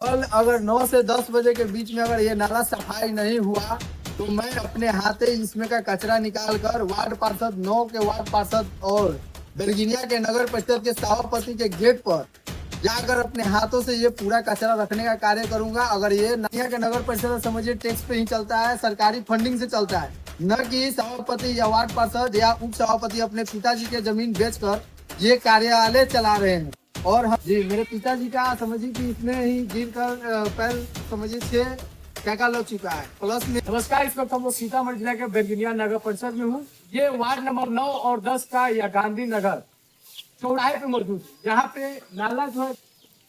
कल अगर 9 से 10 बजे के बीच में अगर ये नाला सफाई नहीं हुआ तो मैं अपने हाथे इसमें का कचरा निकाल कर वार्ड पार्षद 9 के वार्ड पार्षद और बेलगिनिया के नगर परिषद के सभापति के गेट पर जाकर अपने हाथों से ये पूरा कचरा रखने का कार्य करूंगा। अगर ये यहाँ के नगर परिषद समझिए टैक्स पे ही चलता है, सरकारी फंडिंग से चलता है, न कि सभापति या वार्ड पार्षद या उप सभापति अपने पिताजी के जमीन बेचकर ये कार्यालय चला रहे हैं। और जी मेरे पिताजी का समझिए कि इसमें ही गिर कर पैर समझिए 6 टका लग चुका है प्लस में। नमस्कार, इस वक्त हम लोग सीतामढ़ी जिला के बेलगिनिया नगर परिषद में हूँ। ये वार्ड नंबर 9 और 10 का या गांधी नगर चौराहे पे मौजूद है, जहाँ पे नाला जो है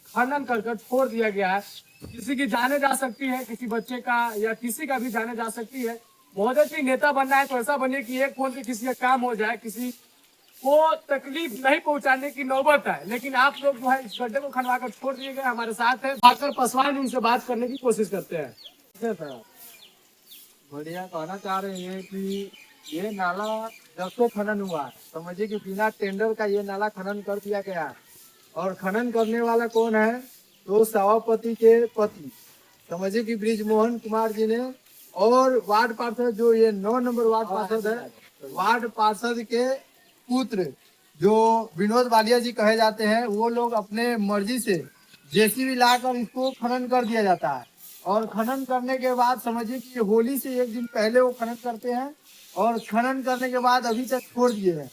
खनन कर छोड़ दिया गया है। किसी की जाने जा सकती है, किसी बच्चे का या किसी का भी जाने जा सकती है। महोदय जी, नेता बनना है तो ऐसा बनिए कि एक फोन पे किसी का काम हो जाए, किसी को तकलीफ नहीं पहुंचाने की नौबत है। लेकिन आप लोग जो है इस गड्ढे को खनवा कर छोड़ दिए गए। हमारे साथ है भाकर पासवान, उनसे बात करने की कोशिश करते हैं। बढ़िया कहना चाह रहे हैं कि ये नाला जब से खनन हुआ है समझिए कि बिना टेंडर का ये नाला खनन कर दिया गया है। और खनन करने वाला कौन है? तो सभापति के पति समझिए कि ब्रिजमोहन कुमार जी ने, और वार्ड पार्षद जो ये 9 नंबर वार्ड पार्षद है, वार्ड पार्षद के पुत्र जो विनोद वालिया जी कहे जाते हैं, वो लोग अपने मर्जी से जेसीबी लाकर इसको खनन कर दिया जाता है। और खनन करने के बाद समझिए कि होली से एक दिन पहले वो खनन करते हैं और खनन करने के बाद अभी तक छोड़ दिए हैं।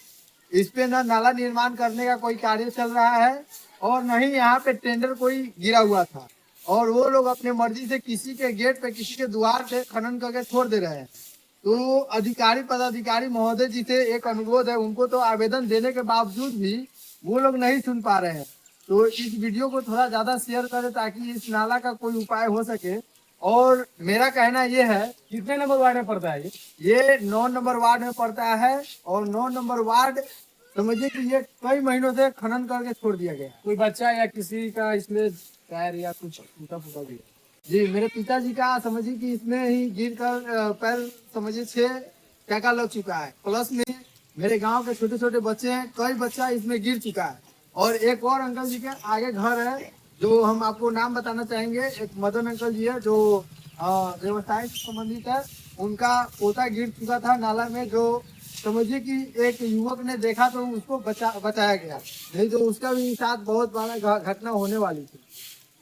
इस पे न नाला निर्माण करने का कोई कार्य चल रहा है और न ही यहाँ पे टेंडर कोई गिरा हुआ था। और वो लोग अपने मर्जी से किसी के गेट पे, किसी के द्वार पे खनन करके छोड़ दे रहे हैं। तो अधिकारी पदाधिकारी महोदय जी से एक अनुरोध है, उनको तो आवेदन देने के बावजूद भी वो लोग नहीं सुन पा रहे हैं। तो इस वीडियो को थोड़ा ज्यादा शेयर करें ताकि इस नाला का कोई उपाय हो सके। और मेरा कहना ये है, कितने नंबर वार्ड में पड़ता है ये 9 नंबर वार्ड में पड़ता है। और 9 नंबर वार्ड समझिए कि ये कई महीनों से खनन करके छोड़ दिया गया। कोई बच्चा या किसी का इसमें पैर या कुछ टूटा फूटा भी? जी मेरे पिताजी का समझिए कि इसमें ही गिर कर पैर समझिए 6 टका लग चुका है। प्लस में मेरे गांव के छोटे छोटे बच्चे हैं, कई बच्चा इसमें गिर चुका है। और एक और अंकल जी के आगे घर है जो हम आपको नाम बताना चाहेंगे। एक मदन अंकल जी है जो व्यवसाय से संबंधित है, उनका पोता गिर चुका था नाला में, जो समझिए कि एक युवक ने देखा तो उसको बचाया गया, नहीं तो उसका भी साथ बहुत बड़ा घटना होने वाली थी।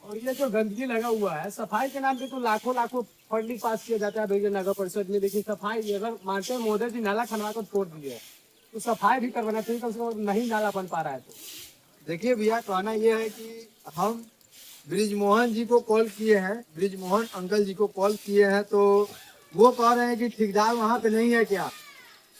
और ये जो गंदगी लगा हुआ है, सफाई के नाम पे तो लाखों लाखों फंडिंग पास किया जाता है बेलगिनिया नगर परिषद में, लेकिन सफाई अगर मानते हैं मोदी जी नाला खनवा कर छोड़ दिए तो सफाई भी करवाना चाहिए, कम से कम नहीं नाला बन पा रहा है। तो देखिए भैया, कहना यह है कि हम ब्रिजमोहन जी को कॉल किए हैं, ब्रिजमोहन अंकल जी को कॉल किए हैं, तो वो कह रहे हैं कि ठेकेदार वहाँ पे नहीं है क्या।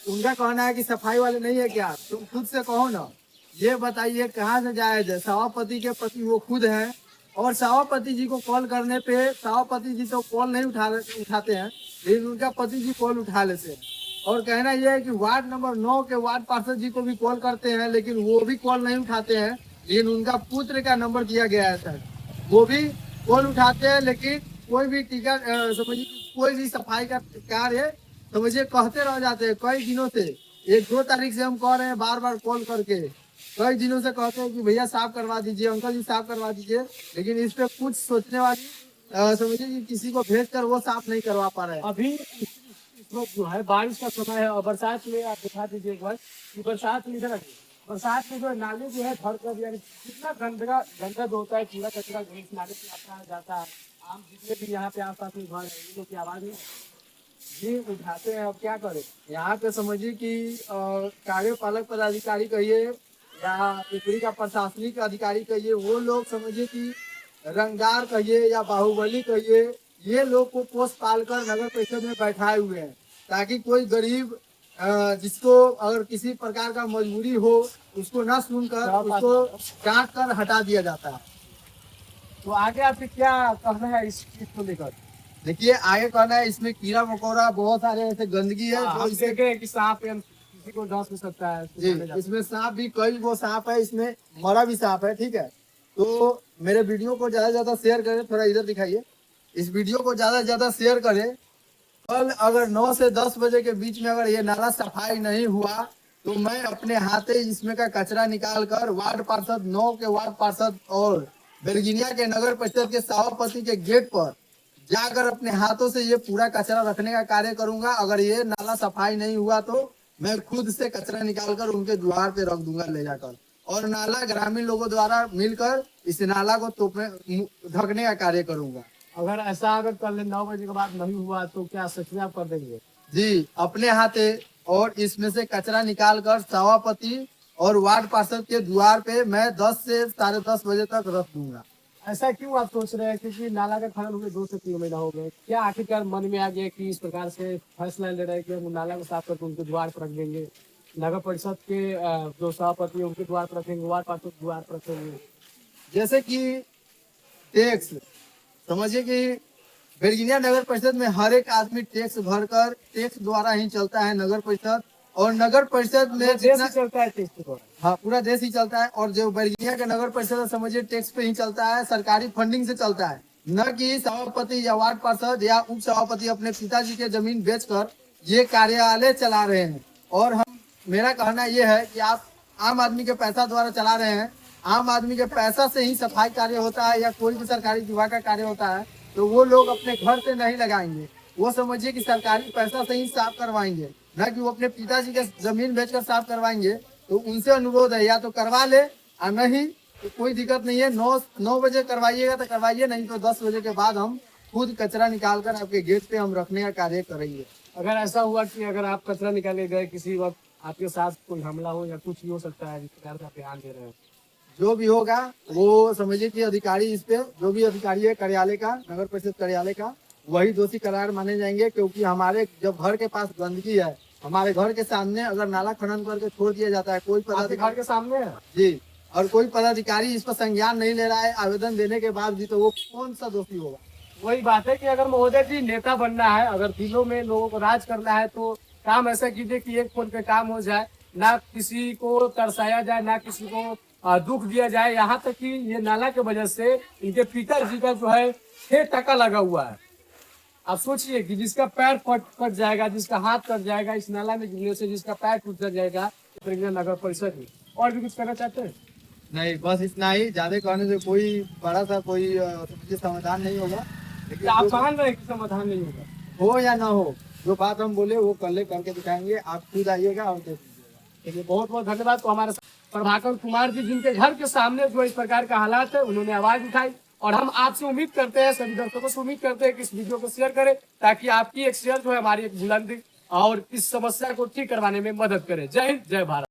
उनका कहना है कि सफाई वाले नहीं है क्या। तुम खुद से कहो ना, ये बताइए कहाँ से जायज है। सभापति के पति वो खुद हैं, और सभापति जी को कॉल करने पे सभापति जी तो कॉल नहीं उठाते हैं, लेकिन उनका पति जी कॉल उठा लेते हैं। और कहना यह है कि वार्ड नंबर 9 के वार्ड पार्षद जी को भी कॉल करते हैं, लेकिन वो भी कॉल नहीं उठाते हैं। लेकिन उनका पुत्र का नंबर दिया गया है सर, वो भी कॉल उठाते हैं, लेकिन कोई भी टीका समझिए कोई भी सफाई का कार्य समझिए कहते रह जाते हैं। कई दिनों से 1-2 तारीख से हम कह रहे हैं, बार बार कॉल करके कई दिनों से कहते हैं कि भैया साफ करवा दीजिए, अंकल जी साफ करवा दीजिए, लेकिन इस पे कुछ सोचने वाली समझिए कि किसी को भेज कर वो साफ नहीं करवा पा रहे हैं। अभी इस वक्त जो है बारिश का समय है और बरसात में आप दिखा दीजिए एक बार कि बरसात में इधर बरसात में जो नाले जो है भर कर, यानी कितना गंदग होता है, कूड़ा कचरा इस नाले से आता है जाता है। आम जितने भी यहाँ पे आस पास में घर है, इन लोग की आवाज जी उठाते हैं। अब क्या करें, यहाँ पे समझिए कि कार्यपालक पदाधिकारी कहिए या पिपरी का प्रशासनिक अधिकारी कहिए, वो लोग समझिए कि रंगदार कहिए या बाहुबली कहिए, ये लोग को पोस्ट पाल कर नगर परिषद में बैठाए हुए हैं, ताकि कोई गरीब जिसको अगर किसी प्रकार का मजबूरी हो उसको न सुनकर उसको काट कर हटा दिया जाता है। तो आगे आपसे क्या कहना है इस चीज को लेकर? देखिए आगे कहना है, इसमें कीड़ा मकोड़ा बहुत सारे ऐसे गंदगी है जो इसे कि सांप किसी को डस भी सकता है जी, इसमें सांप भी कई वो सांप है, इसमें मरा भी सांप है। ठीक है, तो मेरे वीडियो को ज्यादा से ज्यादा शेयर करें, थोड़ा इधर दिखाइए, इस वीडियो को ज्यादा से ज्यादा शेयर करें। कल अगर 9 से 10 बजे के बीच में अगर ये नाला सफाई नहीं हुआ तो मैं अपने हाथे इसमें का कचरा निकाल कर वार्ड पार्षद 9 के वार्ड पार्षद और बेलगिनिया के नगर परिषद के सभापति के गेट पर जाकर अपने हाथों से ये पूरा कचरा रखने का कार्य करूंगा। अगर ये नाला सफाई नहीं हुआ तो मैं खुद से कचरा निकालकर उनके द्वार पे रख दूंगा ले जाकर, और नाला ग्रामीण लोगों द्वारा मिलकर इस नाला को ढकने का कार्य करूंगा। अगर ऐसा अगर कल 9 बजे के बाद नहीं हुआ तो क्या सच में आप कर देंगे? जी, अपने हाथे और इसमें से कचरा निकालकर सभापति और वार्ड पार्षद के द्वार पे मैं 10 से 10:30 बजे तक रख दूंगा। ऐसा क्यों आप सोच रहे हैं? क्योंकि नाला का खनन हुए 2 से 3 महीना हो गए, क्या आखिरकार मन में आ गया कि इस प्रकार से फैसला ले रहे हैं कि हम नाला को साफ करके उनके द्वार पर रख देंगे? नगर परिषद के जो सभापति उनके द्वार पर रखेंगे, वार्ड पार्षद के द्वार पर रखेंगे। जैसे कि टैक्स, समझिए कि बेलगिनिया नगर परिषद में हर एक आदमी टैक्स भरकर, टैक्स द्वारा ही चलता है नगर परिषद, और नगर परिषद में देश जितना ही चलता है टैक्स पर। हाँ, पूरा देश ही चलता है। और जो बेलगिनिया का नगर परिषद है, समझिए टैक्स पे ही चलता है, सरकारी फंडिंग से चलता है, न कि सभापति या वार्ड पार्षद या उप सभापति अपने पिताजी के जमीन बेचकर ये कार्यालय चला रहे हैं। और मेरा कहना ये है कि आप आम आदमी के पैसा द्वारा चला रहे हैं, आम आदमी के पैसा से ही सफाई कार्य होता है या कोई भी सरकारी विभाग का कार्य होता है, तो वो लोग अपने घर से नहीं लगाएंगे, वो समझिए कि सरकारी पैसा से ही साफ करवाएंगे, न कि वो अपने पिताजी के जमीन बेचकर साफ करवाएंगे। तो उनसे अनुरोध है, या तो करवा ले और नहीं तो कोई दिक्कत नहीं है, 9 बजे करवाइएगा तो करवाइए, नहीं तो 10 बजे के बाद हम खुद कचरा निकाल कर आपके गेट पे हम रखने का कार्य करेंगे। अगर ऐसा हुआ कि अगर आप कचरा निकाले गए किसी वक्त आपके साथ कोई हमला हो या कुछ भी हो सकता है, जिस प्रकार का ध्यान दे रहे हैं? जो भी होगा वो समझिए कि अधिकारी, इस पे जो भी अधिकारी है कार्यालय का, नगर परिषद कार्यालय का, वही दोषी करार माने जाएंगे। क्योंकि हमारे जब घर के पास गंदगी है, हमारे घर के सामने अगर नाला खनन करके छोड़ दिया जाता है, कोई आपके घर के सामने है जी, और कोई पदाधिकारी इस पर संज्ञान नहीं ले रहा है आवेदन देने के बाद भी, तो वो कौन सा दोषी होगा? वही बात है कि अगर महोदय जी नेता बनना है, अगर दिलों में लोगों को राज करना है, तो काम ऐसा कीजिए कि एक फोन पे काम हो जाए, ना किसी को तरसाया जाए, ना किसी को दुख दिया जाए। यहाँ तक कि ये नाला के वजह से इनके पिताजी का जो है 6 टका लगा हुआ है। आप सोचिए कि जिसका पैर कट जाएगा, जिसका हाथ कट जाएगा इस नाला में गिरने से, जिसका पैर टूट जाएगा, नगर परिषद में। और भी कुछ कहना चाहते हैं? नहीं, बस इतना ही, ज्यादा कहने से कोई बड़ा सा कोई समाधान नहीं होगा। लेकिन आप मान रहे हैं कि समाधान नहीं होगा? हो या ना हो, जो बात हम बोले वो कल करके दिखाएंगे, आप खुद आइएगा और देख लीजिएगा। चलिए, बहुत बहुत धन्यवाद। तो हमारे प्रभाकर कुमार जी, जिनके घर के सामने जो इस प्रकार का हालात है, उन्होंने आवाज उठाई, और हम आपसे उम्मीद करते हैं, सभी दर्शकों से उम्मीद करते हैं कि इस वीडियो को शेयर करें, ताकि आपकी एक शेयर जो है हमारी एक बुलंदी और इस समस्या को ठीक करवाने में मदद करे। जय हिंद, जय भारत।